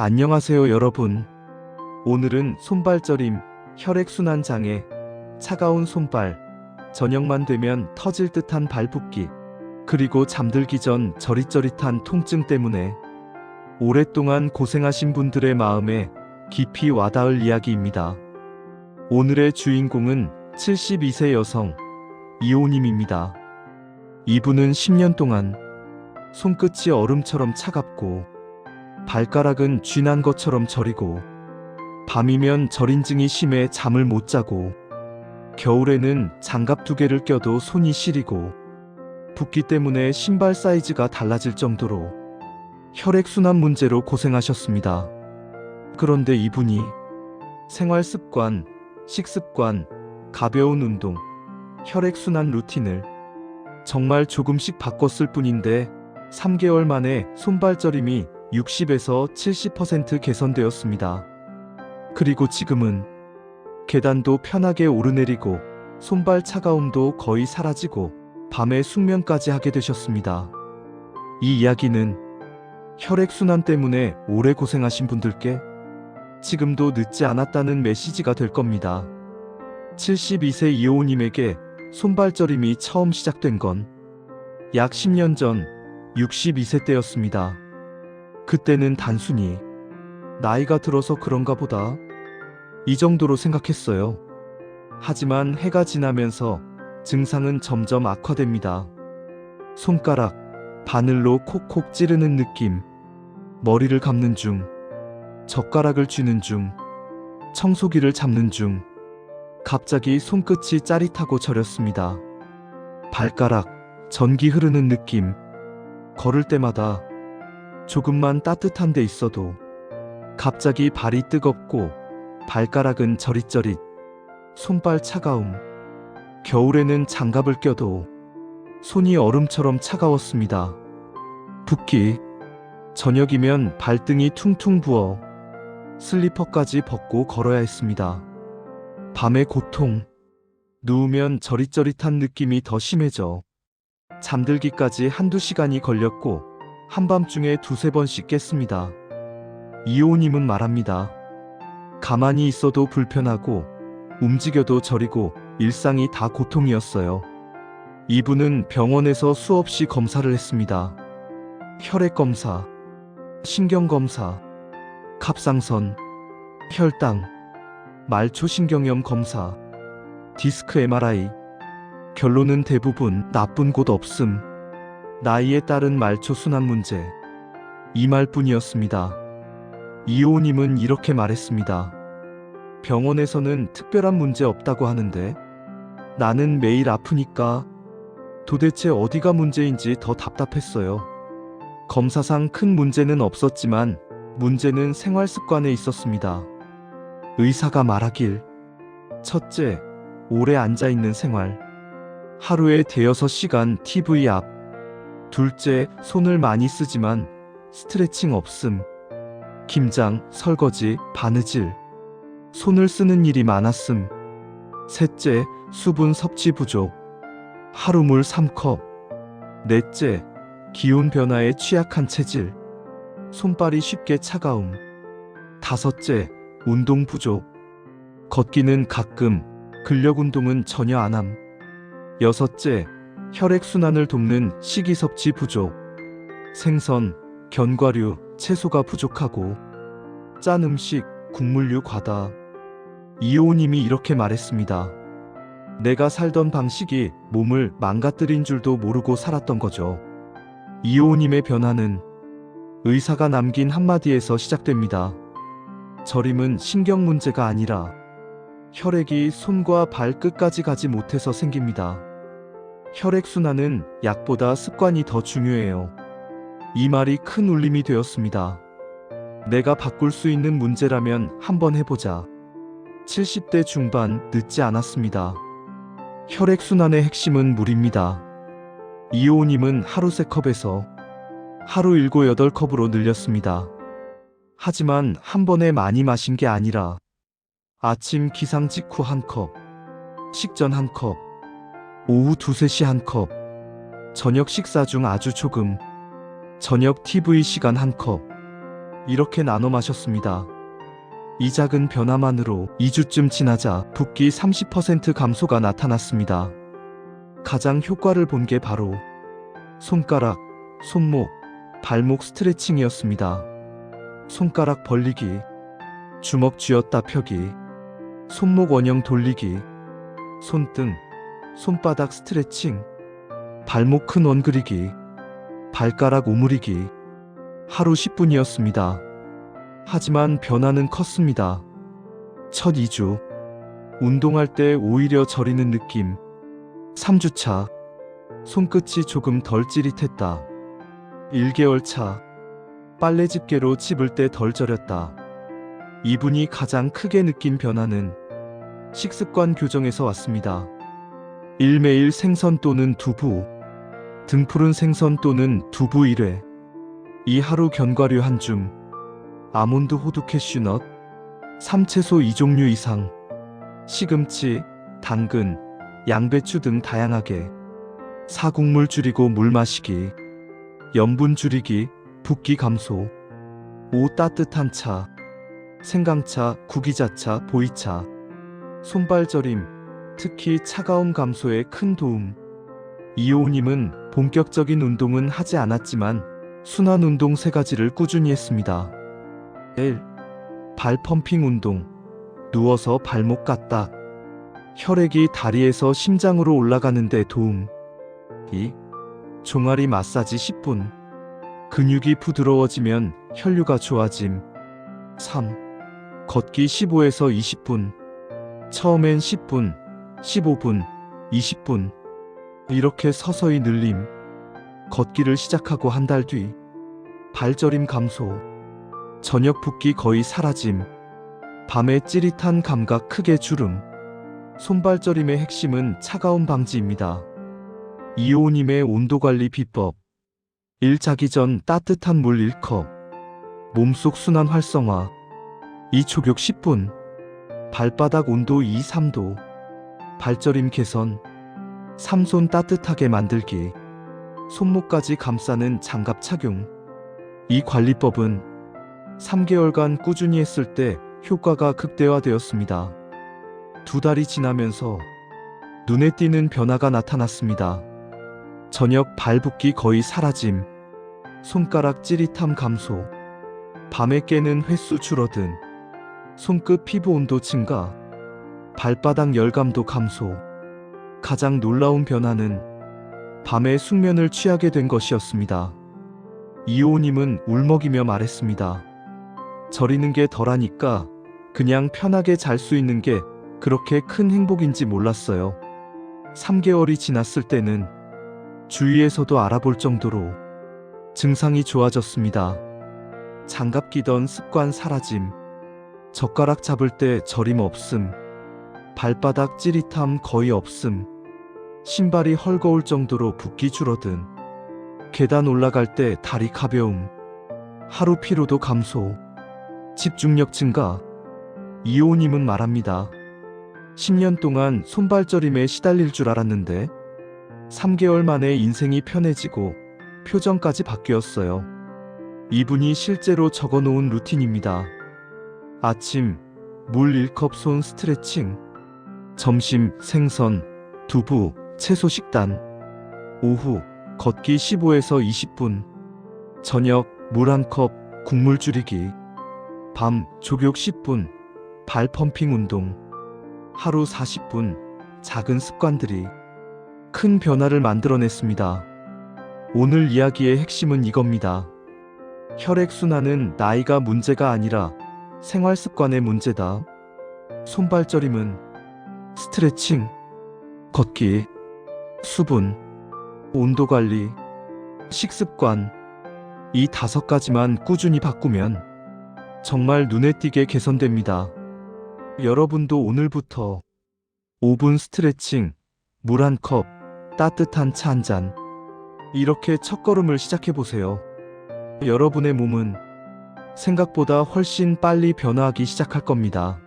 안녕하세요 여러분. 오늘은 손발저림, 혈액순환 장애, 차가운 손발, 저녁만 되면 터질 듯한 발붓기, 그리고 잠들기 전 저릿저릿한 통증 때문에 오랫동안 고생하신 분들의 마음에 깊이 와닿을 이야기입니다. 오늘의 주인공은 72세 여성 이호님입니다. 이분은 10년 동안 손끝이 얼음처럼 차갑고 발가락은 쥐난 것처럼 저리고 밤이면 저린증이 심해 잠을 못 자고 겨울에는 장갑 2개를 껴도 손이 시리고 붓기 때문에 신발 사이즈가 달라질 정도로 혈액순환 문제로 고생하셨습니다. 그런데 이분이 생활 습관, 식습관, 가벼운 운동, 혈액순환 루틴을 정말 조금씩 바꿨을 뿐인데 3개월 만에 손발저림이 60에서 70% 개선되었습니다. 그리고 지금은 계단도 편하게 오르내리고 손발 차가움도 거의 사라지고 밤에 숙면까지 하게 되셨습니다. 이 이야기는 혈액순환 때문에 오래 고생하신 분들께 지금도 늦지 않았다는 메시지가 될 겁니다. 72세 이호님에게 손발저림이 처음 시작된 건 약 10년 전 62세 때였습니다. 그때는 단순히 나이가 들어서 그런가 보다 이 정도로 생각했어요. 하지만 해가 지나면서 증상은 점점 악화됩니다. 손가락, 바늘로 콕콕 찌르는 느낌, 머리를 감는 중, 젓가락을 쥐는 중, 청소기를 잡는 중, 갑자기 손끝이 짜릿하고 저렸습니다. 발가락, 전기 흐르는 느낌, 걸을 때마다 조금만 따뜻한 데 있어도 갑자기 발이 뜨겁고 발가락은 저릿저릿, 손발 차가움, 겨울에는 장갑을 껴도 손이 얼음처럼 차가웠습니다. 붓기, 저녁이면 발등이 퉁퉁 부어 슬리퍼까지 벗고 걸어야 했습니다. 밤의 고통, 누우면 저릿저릿한 느낌이 더 심해져 잠들기까지 1~2시간이 걸렸고 한밤중에 2~3번씩 깼습니다. 이호님은 말합니다. 가만히 있어도 불편하고 움직여도 저리고 일상이 다 고통이었어요. 이분은 병원에서 수없이 검사를 했습니다. 혈액검사, 신경검사, 갑상선, 혈당, 말초신경염 검사, 디스크 MRI. 결론은 대부분 나쁜 곳 없음, 나이에 따른 말초순환 문제, 이 말뿐이었습니다. 이호님은 이렇게 말했습니다. 병원에서는 특별한 문제 없다고 하는데 나는 매일 아프니까 도대체 어디가 문제인지 더 답답했어요. 검사상 큰 문제는 없었지만 문제는 생활 습관에 있었습니다. 의사가 말하길, 첫째, 오래 앉아있는 생활, 하루에 5~6시간 TV 앞. 둘째, 손을 많이 쓰지만 스트레칭 없음, 김장, 설거지, 바느질, 손을 쓰는 일이 많았음. 셋째, 수분 섭취 부족, 하루 물 3컵. 넷째, 기온 변화에 취약한 체질, 손발이 쉽게 차가움. 다섯째, 운동 부족, 걷기는 가끔, 근력 운동은 전혀 안함. 여섯째, 혈액순환을 돕는 식이 섭취 부족, 생선, 견과류, 채소가 부족하고 짠 음식, 국물류 과다. 이호님이 이렇게 말했습니다. 내가 살던 방식이 몸을 망가뜨린 줄도 모르고 살았던 거죠. 이호님의 변화는 의사가 남긴 한마디에서 시작됩니다. 저림은 신경 문제가 아니라 혈액이 손과 발끝까지 가지 못해서 생깁니다. 혈액순환은 약보다 습관이 더 중요해요. 이 말이 큰 울림이 되었습니다. 내가 바꿀 수 있는 문제라면 한번 해보자. 70대 중반, 늦지 않았습니다. 혈액순환의 핵심은 물입니다. 이호님은 하루 3컵에서 하루 7~8컵으로 늘렸습니다. 하지만 한 번에 많이 마신 게 아니라 아침 기상 직후 1컵, 식전 1컵, 오후 2~3시 1컵, 저녁 식사 중 아주 조금, 저녁 TV 시간 1컵, 이렇게 나눠 마셨습니다. 이 작은 변화만으로 2주쯤 지나자 붓기 30% 감소가 나타났습니다. 가장 효과를 본 게 바로 손가락, 손목, 발목 스트레칭이었습니다. 손가락 벌리기, 주먹 쥐었다 펴기, 손목 원형 돌리기, 손등, 손바닥 스트레칭, 발목 큰 원 그리기, 발가락 오므리기. 하루 10분이었습니다. 하지만 변화는 컸습니다. 첫 2주, 운동할 때 오히려 저리는 느낌. 3주 차, 손끝이 조금 덜 찌릿했다. 1개월 차, 빨래 집게로 찝을 때 덜 저렸다. 이분이 가장 크게 느낀 변화는 식습관 교정에서 왔습니다. 일매일 생선 또는 두부, 등푸른 생선 또는 두부 1회, 이 하루 견과류 한 줌, 아몬드 호두 캐슈넛, 삼채소 2종류 이상, 시금치, 당근, 양배추 등 다양하게, 사국물 줄이고 물 마시기, 염분 줄이기, 붓기 감소, 5 따뜻한 차, 생강차, 구기자차, 보이차, 손발 저림, 특히 차가움 감소에 큰 도움. 이호우님은 본격적인 운동은 하지 않았지만 순환 운동 3가지를 꾸준히 했습니다. 1. 발 펌핑 운동. 누워서 발목 까딱. 혈액이 다리에서 심장으로 올라가는 데 도움. 2. 종아리 마사지 10분. 근육이 부드러워지면 혈류가 좋아짐. 3. 걷기 15에서 20분. 처음엔 10분, 15분, 20분. 이렇게 서서히 늘림. 걷기를 시작하고 한 달 뒤. 발저림 감소. 저녁 붓기 거의 사라짐. 밤에 찌릿한 감각 크게 주름. 손발저림의 핵심은 차가움 방지입니다. 이호우님의 온도관리 비법. 1. 자기 전 따뜻한 물 1컵. 몸속 순환 활성화. 2. 촉욕 10분. 발바닥 온도 2, 3도. 발저림 개선. 3. 손 따뜻하게 만들기. 손목까지 감싸는 장갑 착용. 이 관리법은 3개월간 꾸준히 했을 때 효과가 극대화되었습니다. 2달이 지나면서 눈에 띄는 변화가 나타났습니다. 저녁 발 붓기 거의 사라짐. 손가락 찌릿함 감소. 밤에 깨는 횟수 줄어든. 손끝 피부 온도 증가. 발바닥 열감도 감소. 가장 놀라운 변화는 밤에 숙면을 취하게 된 것이었습니다. 이호우님은 울먹이며 말했습니다. 저리는 게 덜하니까 그냥 편하게 잘 수 있는 게 그렇게 큰 행복인지 몰랐어요. 3개월이 지났을 때는 주위에서도 알아볼 정도로 증상이 좋아졌습니다. 장갑 끼던 습관 사라짐. 젓가락 잡을 때 저림 없음. 발바닥 찌릿함 거의 없음. 신발이 헐거울 정도로 붓기 줄어든. 계단 올라갈 때 다리 가벼움. 하루 피로도 감소. 집중력 증가. 이호우님은 말합니다. 10년 동안 손발저림에 시달릴 줄 알았는데 3개월 만에 인생이 편해지고 표정까지 바뀌었어요. 이분이 실제로 적어놓은 루틴입니다. 아침 물 1컵 손 스트레칭. 점심 생선, 두부, 채소 식단. 오후 걷기 15에서 20분. 저녁 물 1컵, 국물 줄이기. 밤 족욕 10분, 발 펌핑 운동. 하루 40분. 작은 습관들이 큰 변화를 만들어냈습니다. 오늘 이야기의 핵심은 이겁니다. 혈액순환은 나이가 문제가 아니라 생활 습관의 문제다. 손발저림은 스트레칭, 걷기, 수분, 온도관리, 식습관, 이 5가지만 꾸준히 바꾸면 정말 눈에 띄게 개선됩니다. 여러분도 오늘부터 5분 스트레칭, 물 1컵, 따뜻한 차 1잔. 이렇게 첫걸음을 시작해보세요. 여러분의 몸은 생각보다 훨씬 빨리 변화하기 시작할 겁니다.